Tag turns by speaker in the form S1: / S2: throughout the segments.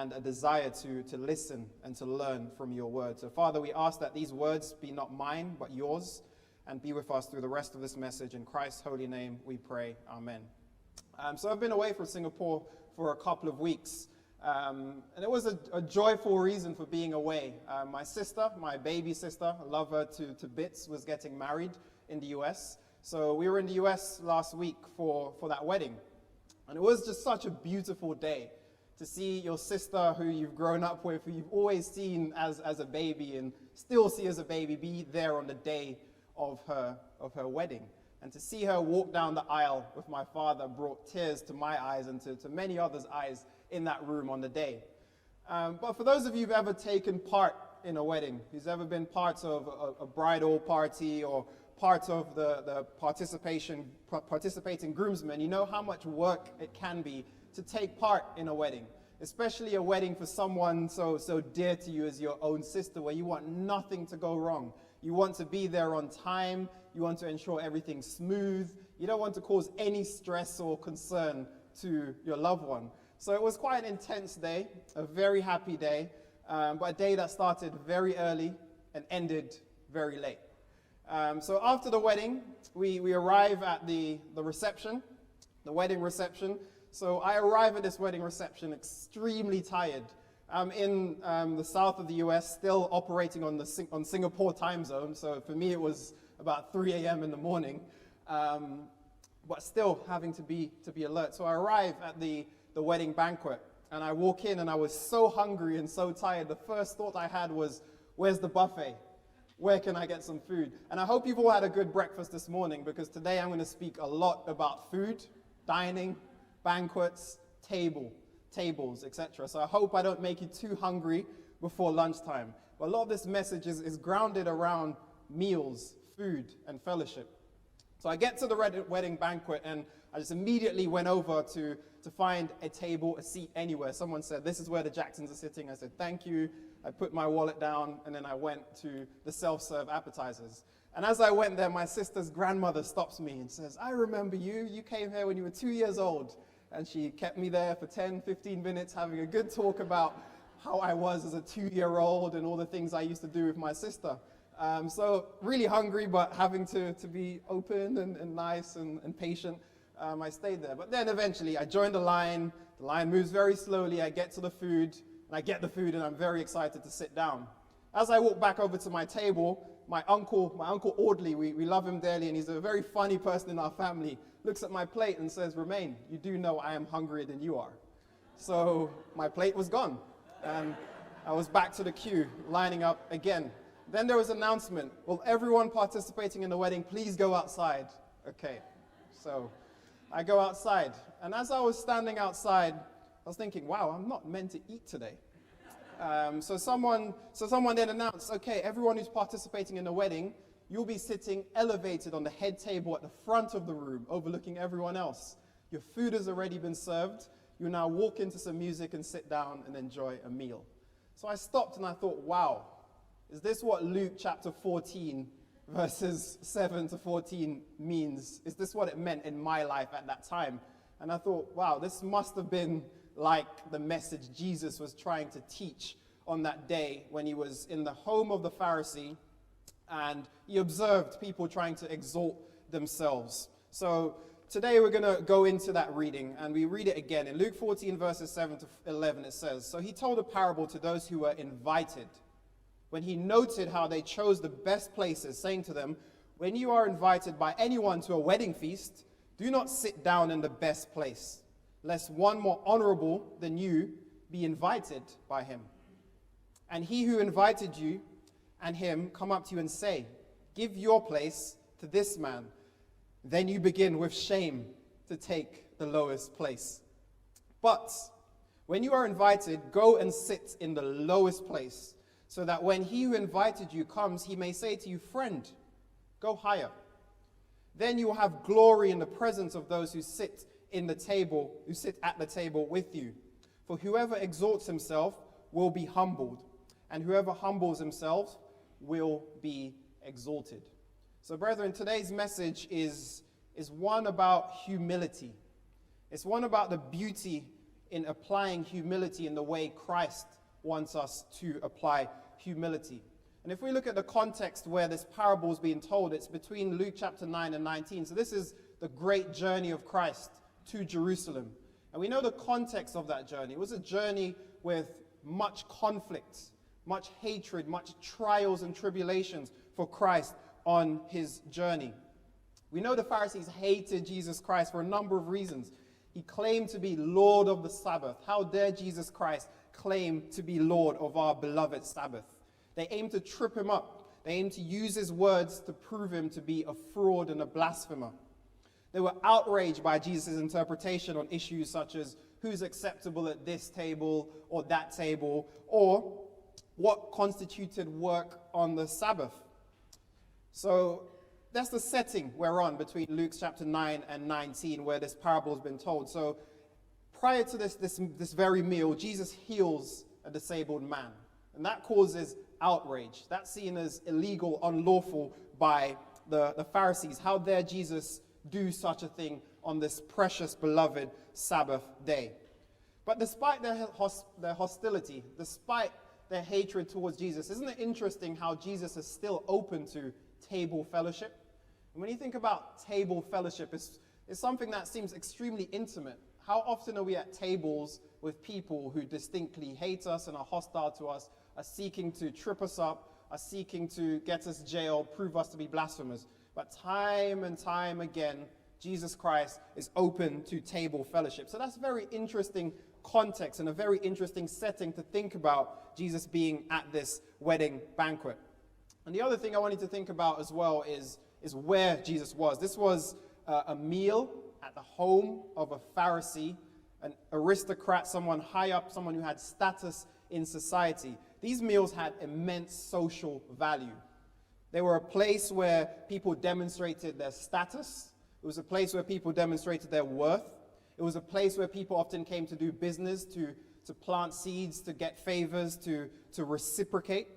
S1: and a desire to listen and to learn from your word. So, Father, we ask that these words be not mine, but yours, and be with us through the rest of this message. In Christ's holy name we pray. Amen. So I've been away from Singapore for a couple of weeks, and it was a joyful reason for being away. My sister, my baby sister, I love her to bits, was getting married in the US. So we were in the US last week for that wedding. And it was just such a beautiful day to see your sister, who you've grown up with, who you've always seen as a baby and still see as a baby, be there on the day of her wedding. And to see her walk down the aisle with my father brought tears to my eyes and to many others' eyes in that room on the day. But for those of you who've ever taken part in a wedding, who's ever been part of a bridal party or part of the participating groomsmen, you know how much work it can be to take part in a wedding, especially a wedding for someone so dear to you as your own sister, where you want nothing to go wrong. You want to be there on time. You want to ensure everything's smooth. You don't want to cause any stress or concern to your loved one. So it was quite an intense day, a very happy day, but a day that started very early and ended very late. So after the wedding, we arrive at the reception, the wedding reception. So I arrive at this wedding reception extremely tired. I'm in the south of the US, still operating on Singapore time zone. So for me, it was about 3 a.m. in the morning, but still having to be alert. So I arrive at the wedding banquet, and I walk in, and I was so hungry and so tired. The first thought I had was, where's the buffet? Where can I get some food? And I hope you've all had a good breakfast this morning, because today I'm going to speak a lot about food, dining, banquets, tables, etc. So I hope I don't make you too hungry before lunchtime. But a lot of this message is grounded around meals, food, and fellowship. So I get to the wedding banquet, and I just immediately went over to find a table, a seat anywhere. Someone said, this is where the Jacksons are sitting. I said, thank you. I put my wallet down, and then I went to the self-serve appetizers. And as I went there, my sister's grandmother stops me and says, I remember you. You came here when you were 2 years old. And she kept me there for 10, 15 minutes having a good talk about how I was as a 2-year-old and all the things I used to do with my sister. So really hungry, but having to be open and nice and patient, I stayed there. But then eventually I joined the line. The line moves very slowly. I get to the food, and I get the food, and I'm very excited to sit down. As I walk back over to my table, my uncle Audley, we love him dearly, and he's a very funny person in our family, looks at my plate and says, Romaine, you do know I am hungrier than you are. So my plate was gone, and I was back to the queue, lining up again. Then there was an announcement, will everyone participating in the wedding please go outside? Okay, so I go outside, and as I was standing outside, I was thinking, wow, I'm not meant to eat today. So someone then announced, okay, everyone who's participating in the wedding, you'll be sitting elevated on the head table at the front of the room, overlooking everyone else. Your food has already been served. You now walk into some music and sit down and enjoy a meal. So I stopped and I thought, wow, is this what Luke chapter 14, verses 7 to 14 means? Is this what it meant in my life at that time? And I thought, wow, this must have been like the message Jesus was trying to teach on that day when he was in the home of the Pharisee, and he observed people trying to exalt themselves. So today we're going to go into that reading, and we read it again. In Luke 14, verses 7 to 11, it says, so he told a parable to those who were invited. When he noted how they chose the best places, saying to them, when you are invited by anyone to a wedding feast, do not sit down in the best place, lest one more honorable than you be invited by him. And he who invited you and him come up to you and say, give your place to this man. Then you begin with shame to take the lowest place. But when you are invited, go and sit in the lowest place, so that when he who invited you comes, he may say to you, friend, go higher. Then you will have glory in the presence of those who sit at the table with you. For whoever exalts himself will be humbled, and whoever humbles himself will be exalted. So, brethren, today's message is one about humility. It's one about the beauty in applying humility in the way Christ wants us to apply humility. And if we look at the context where this parable is being told, it's between Luke chapter 9 and 19. So this is the great journey of Christ to Jerusalem. And we know the context of that journey. It was a journey with much conflict, much hatred, much trials and tribulations for Christ on his journey. We know the Pharisees hated Jesus Christ for a number of reasons. He claimed to be Lord of the Sabbath. How dare Jesus Christ claim to be Lord of our beloved Sabbath? They aimed to trip him up. They aimed to use his words to prove him to be a fraud and a blasphemer. They were outraged by Jesus' interpretation on issues such as who's acceptable at this table or that table, or what constituted work on the Sabbath. So that's the setting we're on between Luke chapter 9 and 19, where this parable has been told. So prior to this very meal, Jesus heals a disabled man. And that causes outrage. That's seen as illegal, unlawful by the Pharisees. How dare Jesus do such a thing on this precious, beloved Sabbath day? But despite their hostility, despite their hatred towards Jesus, isn't it interesting how Jesus is still open to table fellowship? And when you think about table fellowship, it's something that seems extremely intimate. How often are we at tables with people who distinctly hate us and are hostile to us, are seeking to trip us up, are seeking to get us jailed, prove us to be blasphemers? But time and time again, Jesus Christ is open to table fellowship. So that's a very interesting context and a very interesting setting to think about Jesus being at this wedding banquet. And the other thing I wanted to think about as well is where Jesus was. This was a meal at the home of a Pharisee, an aristocrat, someone high up, someone who had status in society. These meals had immense social value. They were a place where people demonstrated their status. It was a place where people demonstrated their worth. It was a place where people often came to do business, to plant seeds, to get favors, to reciprocate.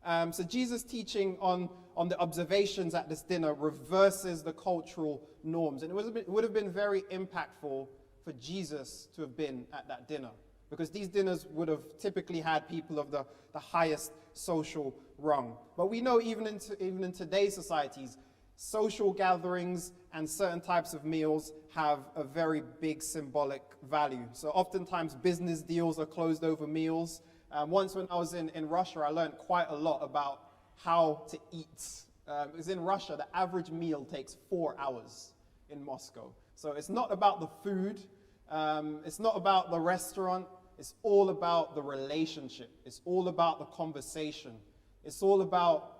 S1: So Jesus' teaching on the observations at this dinner reverses the cultural norms. And it would have been very impactful for Jesus to have been at that dinner, because these dinners would have typically had people of the highest social rung. But we know even in today's societies, social gatherings and certain types of meals have a very big symbolic value. So oftentimes business deals are closed over meals. Once when I was in Russia, I learned quite a lot about how to eat. Because in Russia, the average meal takes 4 hours in Moscow. So it's not about the food. It's not about the restaurant. It's all about the relationship. It's all about the conversation. It's all about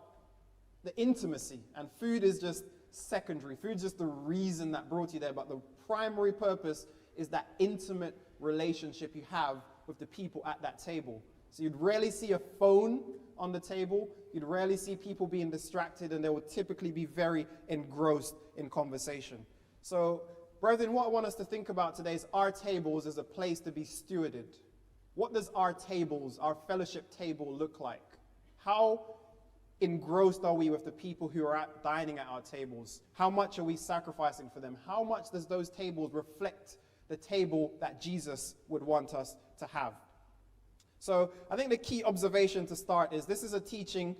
S1: the intimacy. And food is just secondary. Food is just the reason that brought you there. But the primary purpose is that intimate relationship you have with the people at that table. So you'd rarely see a phone on the table. You'd rarely see people being distracted, and they would typically be very engrossed in conversation. So, brethren, what I want us to think about today is our tables as a place to be stewarded. What does our tables, our fellowship table, look like? How engrossed are we with the people who are dining at our tables? How much are we sacrificing for them? How much does those tables reflect the table that Jesus would want us to have? So I think the key observation to start is this is a teaching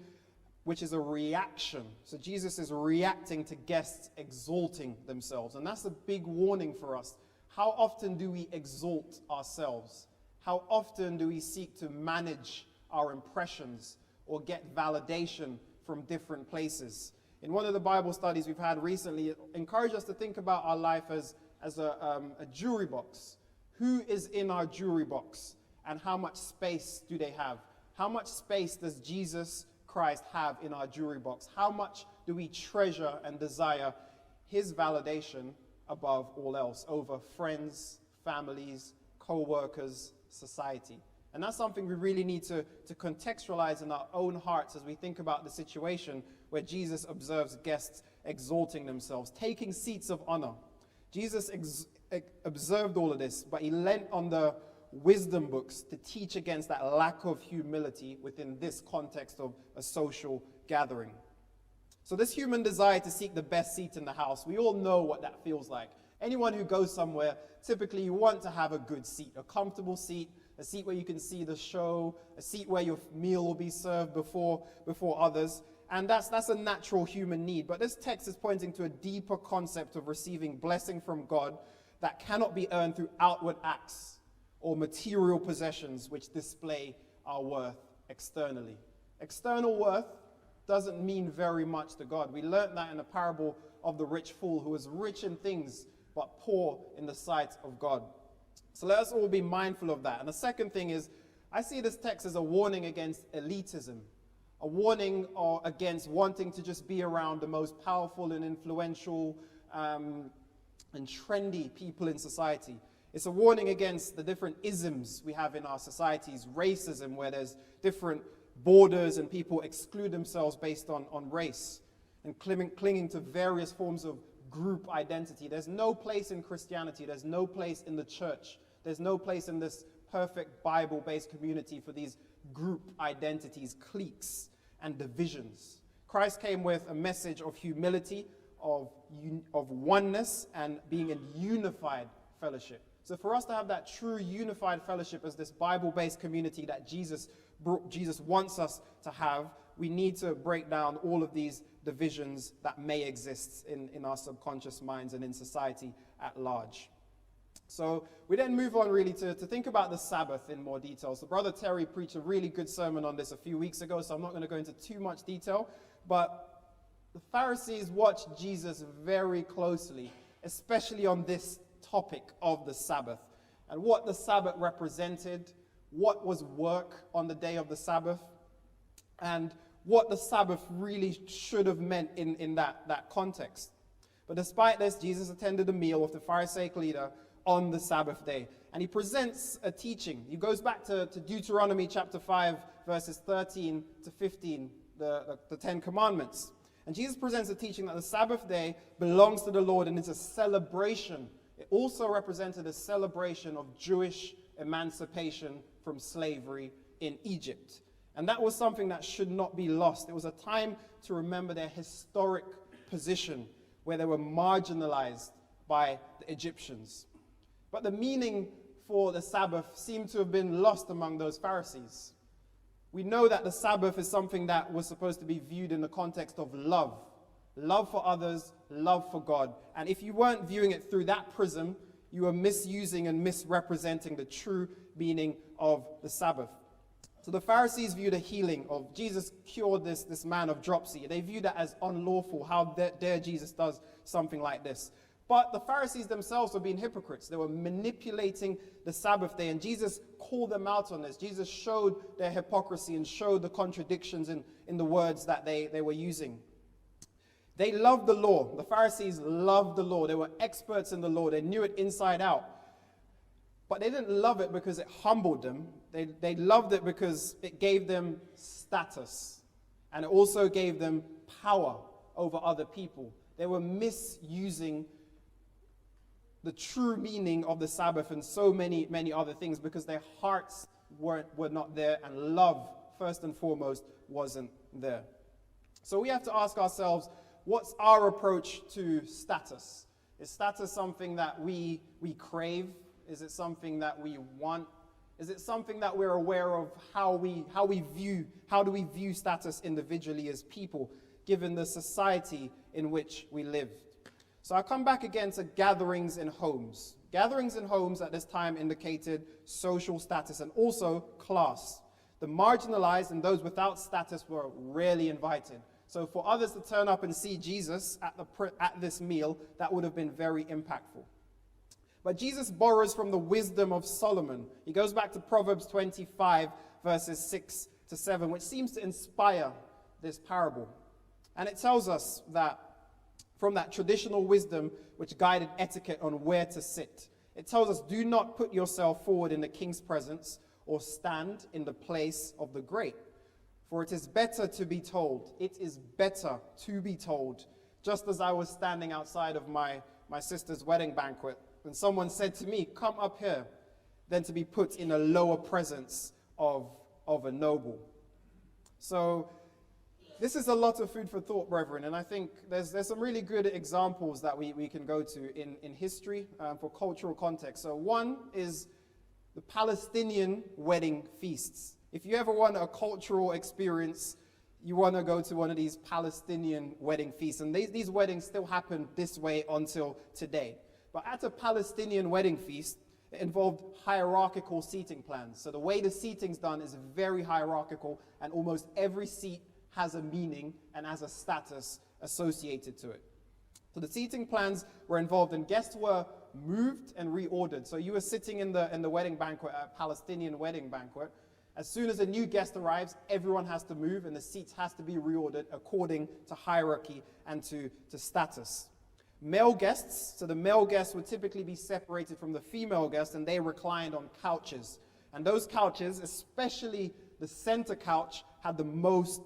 S1: which is a reaction. So Jesus is reacting to guests exalting themselves. And that's a big warning for us. How often do we exalt ourselves? How often do we seek to manage our impressions or get validation from different places? In one of the Bible studies we've had recently, it encouraged us to think about our life as a jewelry box. Who is in our jewelry box? And how much space do they have? How much space does Jesus Christ have in our jewelry box? How much do we treasure and desire his validation above all else, over friends, families, co-workers, society? And that's something we really need to contextualize in our own hearts as we think about the situation where Jesus observes guests exalting themselves, taking seats of honor. Jesus observed all of this, but he leant on the wisdom books to teach against that lack of humility within this context of a social gathering. So this human desire to seek the best seat in the house, we all know what that feels like. Anyone who goes somewhere, typically you want to have a good seat, a comfortable seat, a seat where you can see the show, a seat where your meal will be served before others. And that's a natural human need. But this text is pointing to a deeper concept of receiving blessing from God that cannot be earned through outward acts or material possessions which display our worth externally. External worth doesn't mean very much to God. We learned that in the parable of the rich fool who was rich in things but poor in the sight of God. So let us all be mindful of that. And the second thing is, I see this text as a warning against elitism, a warning against wanting to just be around the most powerful and influential and trendy people in society. It's a warning against the different isms we have in our societies, racism, where there's different borders and people exclude themselves based on race, and clinging to various forms of group identity. There's no place in Christianity, there's no place in the church, there's no place in this perfect Bible-based community for these group identities, cliques, and divisions. Christ came with a message of humility, of oneness, and being in unified fellowship. So for us to have that true unified fellowship as this Bible-based community that Jesus wants us to have, we need to break down all of these divisions that may exist in our subconscious minds and in society at large. So we then move on really to think about the Sabbath in more detail. So Brother Terry preached a really good sermon on this a few weeks ago, so I'm not going to go into too much detail. But the Pharisees watched Jesus very closely, especially on this topic of the Sabbath, and what the Sabbath represented, what was work on the day of the Sabbath, and what the Sabbath really should have meant in that context. But despite this, Jesus attended a meal with the Pharisaic leader on the Sabbath day. And he presents a teaching. He goes back to Deuteronomy chapter 5, verses 13 to 15, the Ten Commandments. And Jesus presents a teaching that the Sabbath day belongs to the Lord and it's a celebration. It also represented a celebration of Jewish emancipation from slavery in Egypt. And that was something that should not be lost. It was a time to remember their historic position where they were marginalized by the Egyptians. But the meaning for the Sabbath seemed to have been lost among those Pharisees. We know that the Sabbath is something that was supposed to be viewed in the context of love. Love for others, love for God. And if you weren't viewing it through that prism, you were misusing and misrepresenting the true meaning of the Sabbath. So the Pharisees viewed a healing of Jesus cured this man of dropsy. They viewed that as unlawful. How dare Jesus does something like this? But the Pharisees themselves were being hypocrites. They were manipulating the Sabbath day, and Jesus called them out on this. Jesus showed their hypocrisy and showed the contradictions in the words that they were using. They loved the law. The Pharisees loved the law. They were experts in the law. They knew it inside out. But they didn't love it because it humbled them. They loved it because it gave them status. And it also gave them power over other people. They were misusing the true meaning of the Sabbath and so many, many other things because their hearts were not there, and love, first and foremost, wasn't there. So we have to ask ourselves, what's our approach to status? Is status something that we crave? Is it something that we want? Is it something that we're aware of how do we view status individually as people, given the society in which we live? So I come back again to gatherings in homes. Gatherings in homes at this time indicated social status and also class. The marginalized and those without status were rarely invited. So for others to turn up and see Jesus at this meal, that would have been very impactful. But Jesus borrows from the wisdom of Solomon. He goes back to Proverbs 25, verses 6 to 7, which seems to inspire this parable. And it tells us that from that traditional wisdom which guided etiquette on where to sit, it tells us, do not put yourself forward in the king's presence or stand in the place of the great. For it is better to be told, just as I was standing outside of my sister's wedding banquet, and someone said to me, come up here, than to be put in a lower presence of a noble. So this is a lot of food for thought, brethren, and I think there's some really good examples that we can go to in history for cultural context. So one is the Palestinian wedding feasts. If you ever want a cultural experience, you want to go to one of these Palestinian wedding feasts. And these weddings still happen this way until today. But at a Palestinian wedding feast, it involved hierarchical seating plans. So the way the seating's done is very hierarchical, and almost every seat has a meaning and has a status associated to it. So the seating plans were involved, and guests were moved and reordered. So you were sitting in the wedding banquet, a Palestinian wedding banquet. As soon as a new guest arrives, everyone has to move, and the seats has to be reordered according to hierarchy and to status. Male guests, so the male guests would typically be separated from the female guests, and they reclined on couches. And those couches, especially the center couch, had the most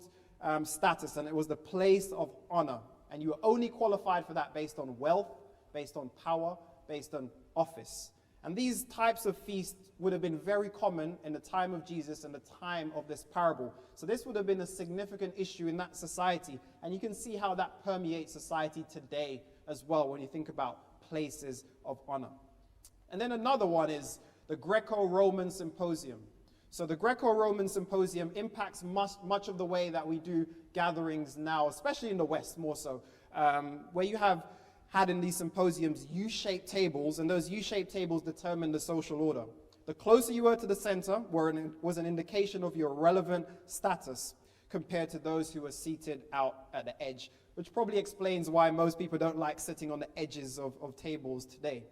S1: status, and it was the place of honor. And you were only qualified for that based on wealth, based on power, based on office. And these types of feasts would have been very common in the time of Jesus and the time of this parable. So this would have been a significant issue in that society. And you can see how that permeates society today as well when you think about places of honor. And then another one is the Greco-Roman Symposium. So the Greco-Roman Symposium impacts much of the way that we do gatherings now, especially in the West more so, where you have had in these symposiums U-shaped tables, and those U-shaped tables determine the social order. The closer you were to the center was an indication of your relevant status compared to those who were seated out at the edge, which probably explains why most people don't like sitting on the edges of tables today.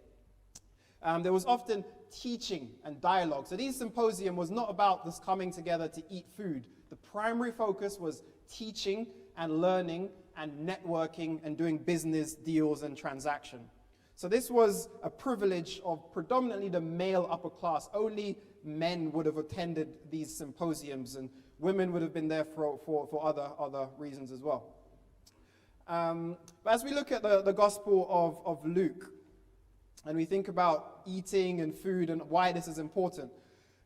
S1: There was often teaching and dialogue. So these symposium was not about this coming together to eat food. The primary focus was teaching and learning and networking and doing business deals and transaction. So this was a privilege of predominantly the male upper class. Only men would have attended these symposiums, and women would have been there for other reasons as well. But as we look at the Gospel of Luke, and we think about eating and food and why this is important,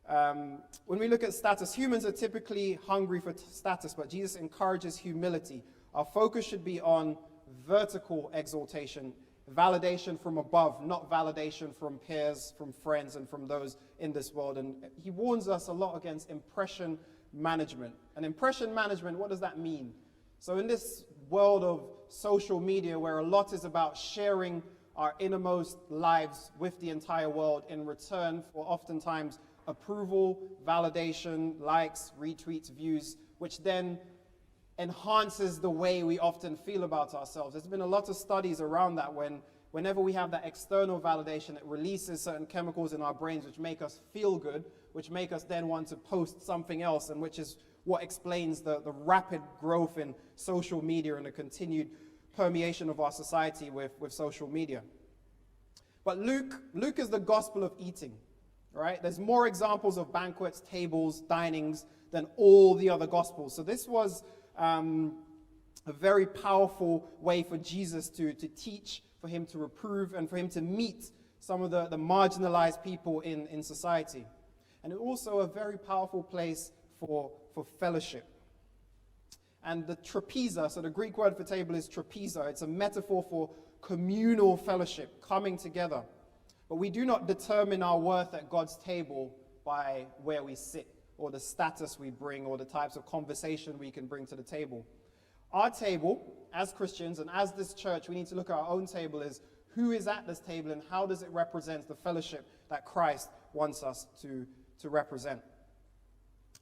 S1: when we look at status, humans are typically hungry for status, but Jesus encourages humility. Our focus should be on vertical exaltation, validation from above, not validation from peers, from friends, and from those in this world. And he warns us a lot against impression management. And impression management, what does that mean? So in this world of social media, where a lot is about sharing our innermost lives with the entire world in return for oftentimes approval, validation, likes, retweets, views, which then enhances the way we often feel about ourselves. There's been a lot of studies around that. Whenever we have that external validation, it releases certain chemicals in our brains which make us feel good, which make us then want to post something else, and which is what explains the rapid growth in social media and the continued permeation of our society with social media. But Luke is the gospel of eating, right? There's more examples of banquets, tables, dinings than all the other gospels. So this was a very powerful way for Jesus to teach, for him to reprove, and for him to meet some of the marginalized people in society. And also a very powerful place for fellowship. And the trapeza, so the Greek word for table is trapeza. It's a metaphor for communal fellowship, coming together. But we do not determine our worth at God's table by where we sit, or the status we bring, or the types of conversation we can bring to the table. Our table, as Christians and as this church, we need to look at our own table as who is at this table and how does it represent the fellowship that Christ wants us to represent.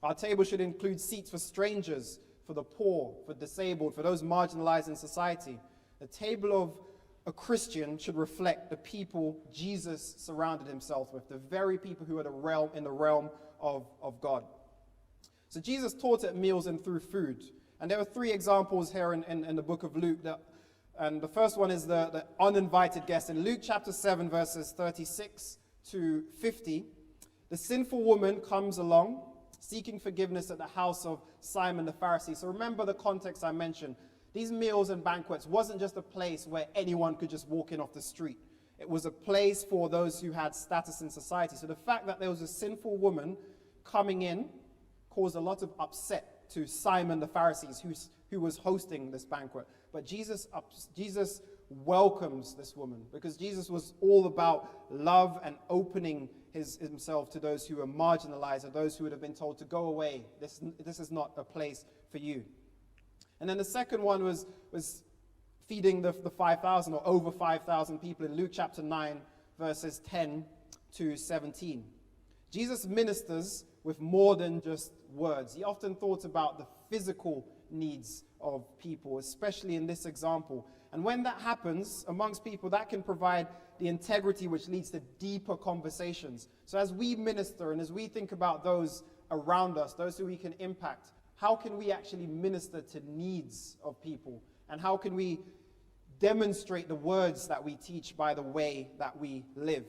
S1: Our table should include seats for strangers, for the poor, for disabled, for those marginalized in society. The table of a Christian should reflect the people Jesus surrounded himself with, the very people who are in the realm of God. So Jesus taught at meals and through food. And there are three examples here in the book of Luke. And the first one is the uninvited guest. In Luke chapter 7, verses 36 to 50, the sinful woman comes along seeking forgiveness at the house of Simon the Pharisee. So remember the context I mentioned. These meals and banquets wasn't just a place where anyone could just walk in off the street. It was a place for those who had status in society. So the fact that there was a sinful woman coming in caused a lot of upset to Simon the Pharisee, who was hosting this banquet. But Jesus welcomes this woman, because Jesus was all about love and opening himself to those who were marginalized and those who would have been told to go away. This is not a place for you. And then the second one was feeding the 5,000 or over 5,000 people in Luke chapter 9, verses 10 to 17. Jesus ministers with more than just words. He often thought about the physical needs of people, especially in this example. And when that happens amongst people, that can provide the integrity which leads to deeper conversations. So as we minister and as we think about those around us, those who we can impact, how can we actually minister to needs of people? And how can we demonstrate the words that we teach by the way that we live?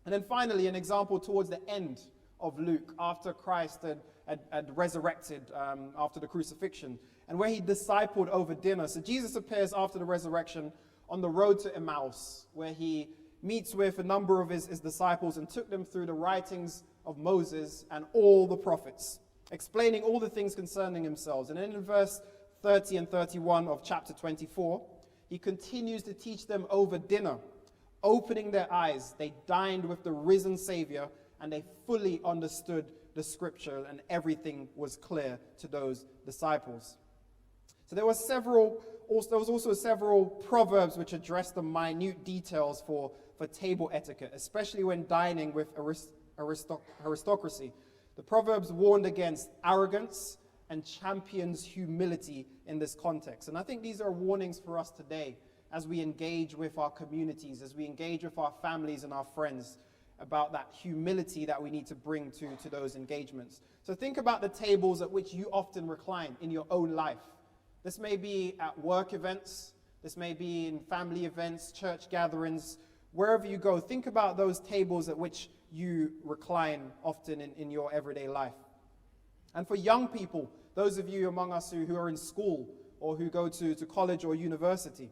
S1: And then finally, an example towards the end of Luke, after Christ had resurrected after the crucifixion, and where he discipled over dinner. So Jesus appears after the resurrection on the road to Emmaus, where he meets with a number of his disciples and took them through the writings of Moses and all the prophets, explaining all the things concerning themselves. And then in verse 30 and 31 of chapter 24, he continues to teach them over dinner, opening their eyes. They dined with the risen Savior, and they fully understood the scripture, and everything was clear to those disciples. So there was also several proverbs which addressed the minute details for table etiquette, especially when dining with aristocracy. The proverbs warned against arrogance and champions humility in this context. And I think these are warnings for us today as we engage with our communities, as we engage with our families and our friends, about that humility that we need to bring to those engagements. So think about the tables at which you often recline in your own life. This may be at work events, this may be in family events, church gatherings, wherever you go. Think about those tables at which you recline often in your everyday life. And for young people, those of you among us who are in school or who go to college or university,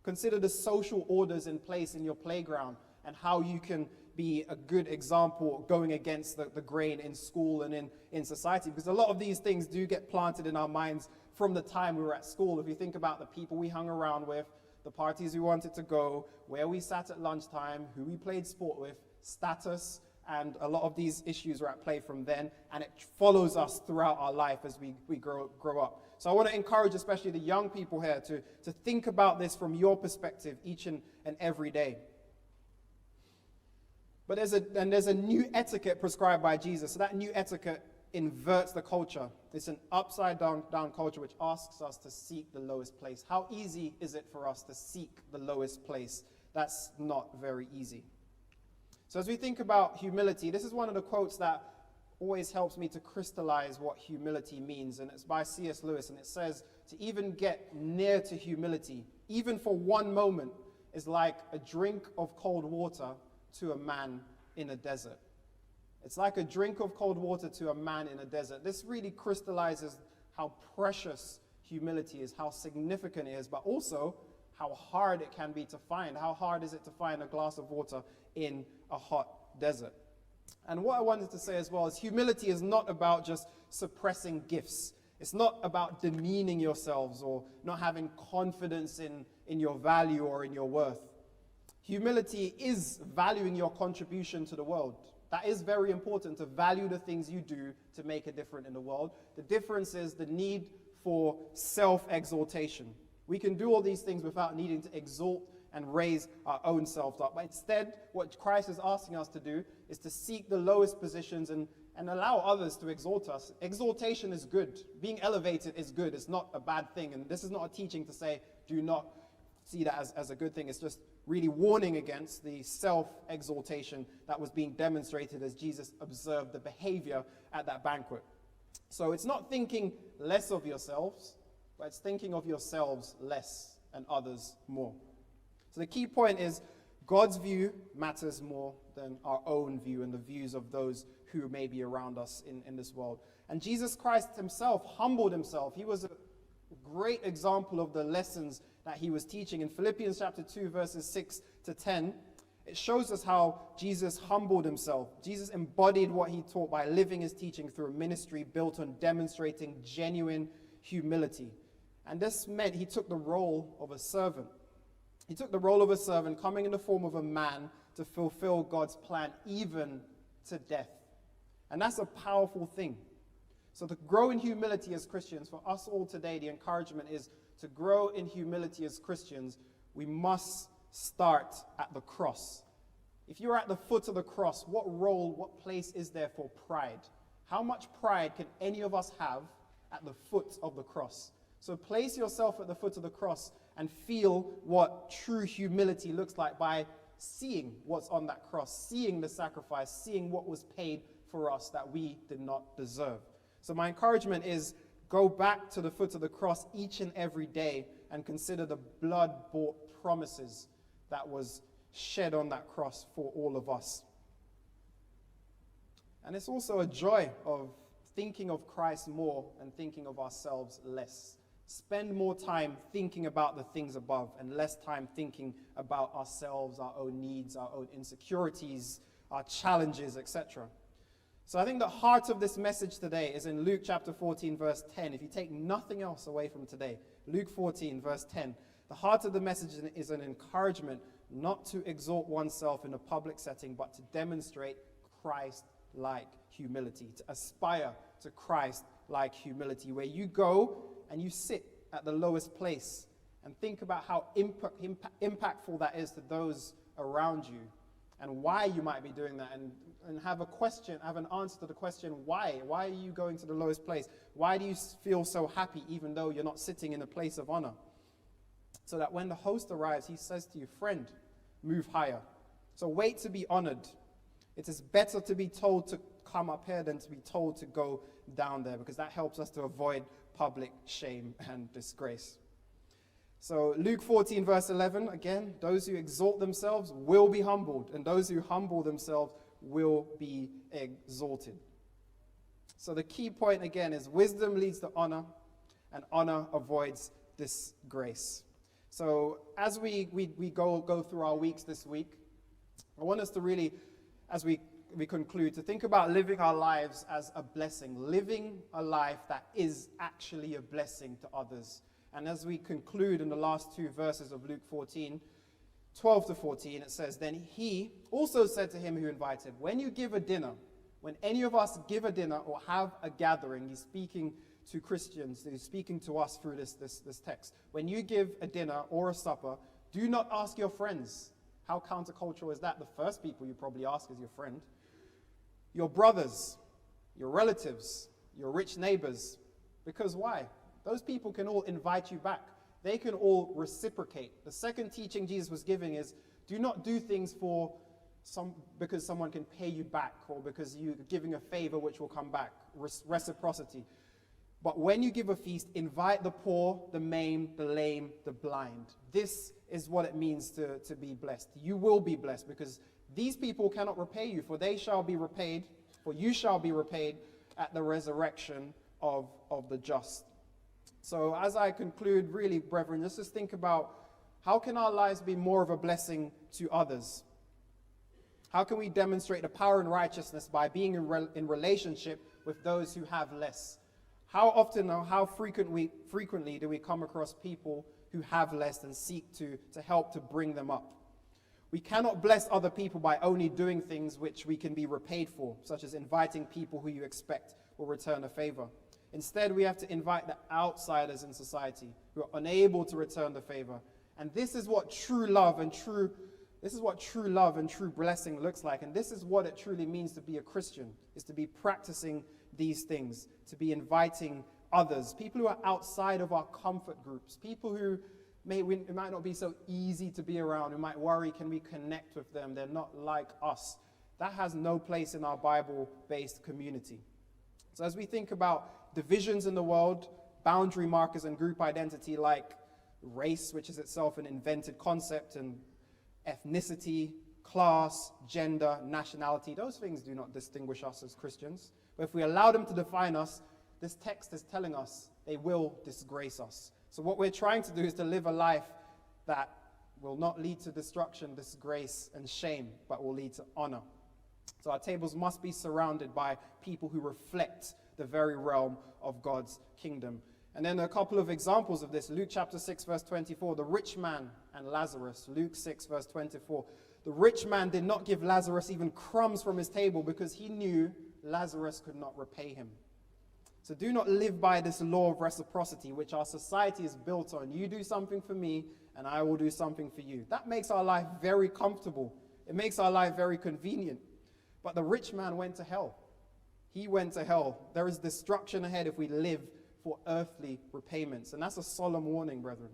S1: consider the social orders in place in your playground and how you can be a good example going against the grain in school and in society. Because a lot of these things do get planted in our minds from the time we were at school. If you think about the people we hung around with, the parties we wanted to go, where we sat at lunchtime, who we played sport with, status, and a lot of these issues were at play from then, and it follows us throughout our life as we grow up. So I want to encourage especially the young people here to think about this from your perspective each and every day. But there's a new etiquette prescribed by Jesus. So that new etiquette inverts the culture. It's an upside down culture which asks us to seek the lowest place. How easy is it for us to seek the lowest place? That's not very easy. So as we think about humility, this is one of the quotes that always helps me to crystallize what humility means. And it's by C.S. Lewis, and it says, to even get near to humility, even for one moment, is like a drink of cold water to a man in a desert. It's like a drink of cold water to a man in a desert. This really crystallizes how precious humility is, how significant it is, but also how hard it can be to find. How hard is it to find a glass of water in a hot desert? And what I wanted to say as well is humility is not about just suppressing gifts. It's not about demeaning yourselves or not having confidence in your value or in your worth. Humility is valuing your contribution to the world. That is very important, to value the things you do to make a difference in the world. The difference is the need for self-exaltation. We can do all these things without needing to exalt and raise our own self up. But instead, what Christ is asking us to do is to seek the lowest positions and allow others to exalt us. Exaltation is good. Being elevated is good. It's not a bad thing. And this is not a teaching to say, do not see that as a good thing. It's just really warning against the self-exaltation that was being demonstrated as Jesus observed the behavior at that banquet. So it's not thinking less of yourselves, but it's thinking of yourselves less and others more. So the key point is God's view matters more than our own view and the views of those who may be around us in this world. And Jesus Christ himself humbled himself. He was a great example of the lessons that he was teaching. In Philippians chapter 2, verses 6 to 10, it shows us how Jesus humbled himself. Jesus embodied what he taught by living his teaching through a ministry built on demonstrating genuine humility. And this meant he took the role of a servant. He took the role of a servant, coming in the form of a man to fulfill God's plan, even to death. And that's a powerful thing. So to grow in humility as Christians, for us all today, the encouragement is to grow in humility as Christians, we must start at the cross. If you're at the foot of the cross, what role, what place is there for pride? How much pride can any of us have at the foot of the cross? So place yourself at the foot of the cross and feel what true humility looks like by seeing what's on that cross, seeing the sacrifice, seeing what was paid for us that we did not deserve. So my encouragement is go back to the foot of the cross each and every day and consider the blood-bought promises that was shed on that cross for all of us. And it's also a joy of thinking of Christ more and thinking of ourselves less. Spend more time thinking about the things above and less time thinking about ourselves, our own needs, our own insecurities, our challenges, etc. So I think the heart of this message today is in Luke chapter 14, verse 10. If you take nothing else away from today, Luke 14, verse 10, the heart of the message is an encouragement not to exalt oneself in a public setting, but to demonstrate Christ-like humility, to aspire to Christ-like humility, where you go and you sit at the lowest place and think about how impactful that is to those around you and why you might be doing that, and have an answer to the question, why? Why are you going to the lowest place? Why do you feel so happy even though you're not sitting in a place of honor? So that when the host arrives, he says to you, friend, move higher. So wait to be honored. It is better to be told to come up here than to be told to go down there, because that helps us to avoid public shame and disgrace. So Luke 14, verse 11, again, those who exalt themselves will be humbled, and those who humble themselves will be exalted. So the key point again is wisdom leads to honor, and honor avoids disgrace. So as we go through our weeks this week, I want us to really, as we conclude, to think about living our lives as a blessing, living a life that is actually a blessing to others. And as we conclude in the last two verses of Luke 14, 12 to 14, it says, then he also said to him who invited, when you give a dinner, when any of us give a dinner or have a gathering, he's speaking to Christians, he's speaking to us through this text. When you give a dinner or a supper, do not ask your friends. How countercultural is that? The first people you probably ask is your friend. Your brothers, your relatives, your rich neighbors. Because why? Those people can all invite you back. They can all reciprocate. The second teaching Jesus was giving is, do not do things because someone can pay you back, or because you're giving a favor which will come back. Reciprocity. But when you give a feast, invite the poor, the maimed, the lame, the blind. This is what it means to be blessed. You will be blessed, because these people cannot repay you, for they shall be repaid, for you shall be repaid at the resurrection of the just. So as I conclude, really, brethren, let's just think about, how can our lives be more of a blessing to others? How can we demonstrate the power and righteousness by being in relationship with those who have less? How often or how frequently do we come across people who have less and seek to help to bring them up? We cannot bless other people by only doing things which we can be repaid for, such as inviting people who you expect will return a favor. Instead, we have to invite the outsiders in society who are unable to return the favor. And this is what true love and true blessing looks like. And this is what it truly means to be a Christian, is to be practicing these things, to be inviting others, people who are outside of our comfort groups, people who it might not be so easy to be around, who might worry, can we connect with them? They're not like us. That has no place in our Bible-based community. So as we think about divisions in the world, boundary markers and group identity like race, which is itself an invented concept, and ethnicity, class, gender, nationality, those things do not distinguish us as Christians. But if we allow them to define us, this text is telling us they will disgrace us. So what we're trying to do is to live a life that will not lead to destruction, disgrace, and shame, but will lead to honor. So our tables must be surrounded by people who reflect the very realm of God's kingdom. And then a couple of examples of this. Luke chapter 6, verse 24, the rich man and Lazarus. Luke 6, verse 24. The rich man did not give Lazarus even crumbs from his table because he knew Lazarus could not repay him. So do not live by this law of reciprocity, which our society is built on. You do something for me, and I will do something for you. That makes our life very comfortable. It makes our life very convenient. But the rich man went to hell. He went to hell. There is destruction ahead if we live for earthly repayments. And that's a solemn warning, brethren.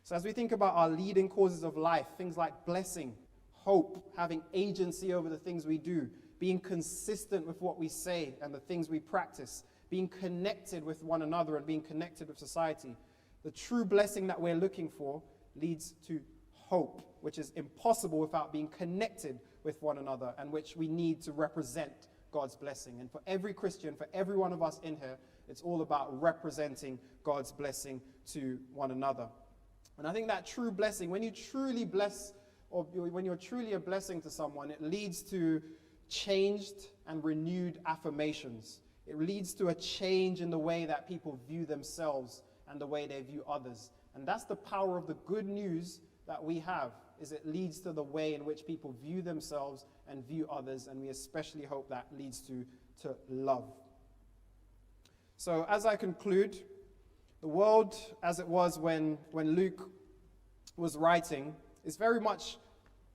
S1: So as we think about our leading causes of life, things like blessing, hope, having agency over the things we do, being consistent with what we say and the things we practice, being connected with one another and being connected with society, the true blessing that we're looking for leads to hope, which is impossible without being connected with one another, and which we need to represent God's blessing. And for every Christian, for every one of us in here, it's all about representing God's blessing to one another. And I think that true blessing, when you truly bless, or when you're truly a blessing to someone, it leads to changed and renewed affirmations. It leads to a change in the way that people view themselves and the way they view others. And that's the power of the good news that we have, is it leads to the way in which people view themselves and view others, and we especially hope that leads to love. So as I conclude, the world as it was when Luke was writing is very much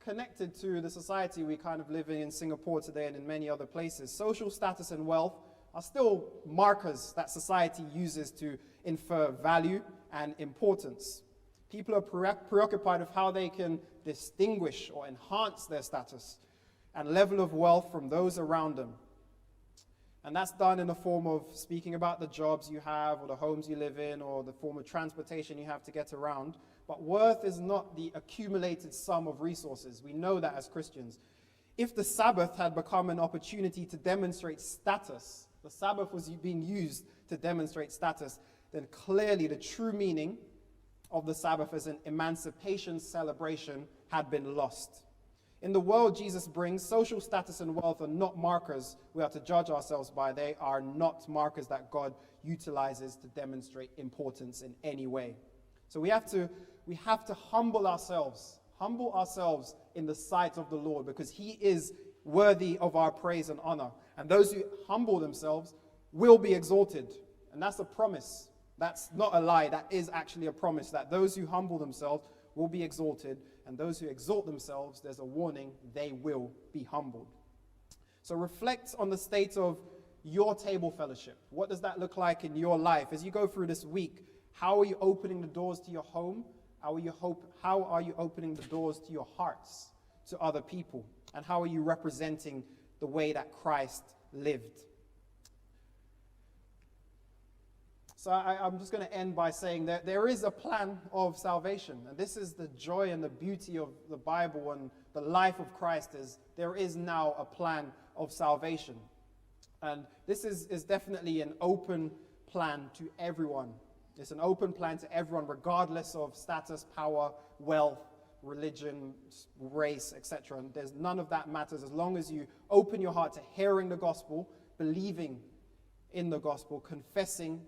S1: connected to the society we kind of live in Singapore today and in many other places. Social status and wealth are still markers that society uses to infer value and importance. People are preoccupied with how they can distinguish or enhance their status and level of wealth from those around them. And that's done in the form of speaking about the jobs you have or the homes you live in or the form of transportation you have to get around. But worth is not the accumulated sum of resources. We know that as Christians. If the Sabbath had become an opportunity to demonstrate status, the Sabbath was being used to demonstrate status, then clearly the true meaning of the Sabbath as an emancipation celebration had been lost. In the world Jesus brings, social status and wealth are not markers we are to judge ourselves by. They are not markers that God utilizes to demonstrate importance in any way. So we have to humble ourselves in the sight of the Lord, because he is worthy of our praise and honor. And those who humble themselves will be exalted. And that's a promise. That's not a lie. That is actually a promise, that those who humble themselves will be exalted, and those who exalt themselves, there's a warning, they will be humbled. So reflect on the state of your table fellowship. What does that look like in your life? As you go through this week, how are you opening the doors to your home? How are you opening the doors to your hearts, to other people? And how are you representing the way that Christ lived? So I'm just going to end by saying that there is a plan of salvation. And this is the joy and the beauty of the Bible and the life of Christ, is there is now a plan of salvation. And this is definitely an open plan to everyone. It's an open plan to everyone, regardless of status, power, wealth, religion, race, etc. And there's none of that matters as long as you open your heart to hearing the gospel, believing in the gospel, confessing,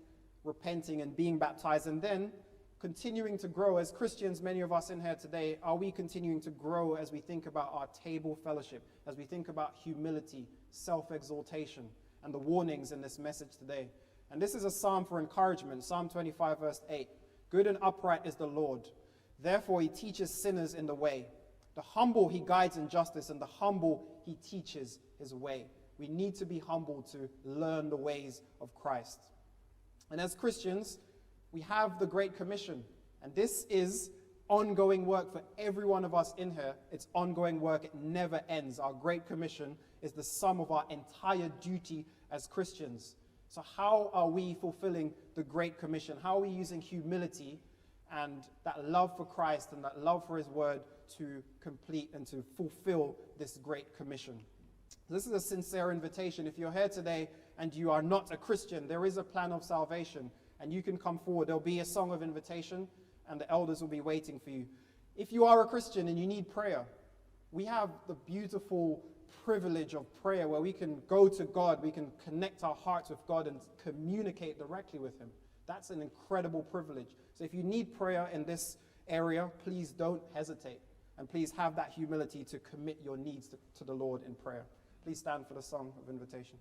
S1: repenting, and being baptized, and then continuing to grow. As Christians, many of us in here today, are we continuing to grow as we think about our table fellowship, as we think about humility, self-exaltation, and the warnings in this message today? And this is a psalm for encouragement, Psalm 25, verse 8. Good and upright is the Lord. Therefore, he teaches sinners in the way. The humble he guides in justice, and the humble he teaches his way. We need to be humble to learn the ways of Christ. And as Christians, we have the Great Commission. And this is ongoing work for every one of us in here. It's ongoing work. It never ends. Our Great Commission is the sum of our entire duty as Christians. So how are we fulfilling the Great Commission? How are we using humility and that love for Christ and that love for his word to complete and to fulfill this Great Commission? This is a sincere invitation. If you're here today and you are not a Christian, there is a plan of salvation, and you can come forward. There'll be a song of invitation, and the elders will be waiting for you. If you are a Christian and you need prayer, we have the beautiful privilege of prayer where we can go to God, we can connect our hearts with God and communicate directly with him. That's an incredible privilege. So if you need prayer in this area, please don't hesitate. And please have that humility to commit your needs to the Lord in prayer. Please stand for the song of invitation.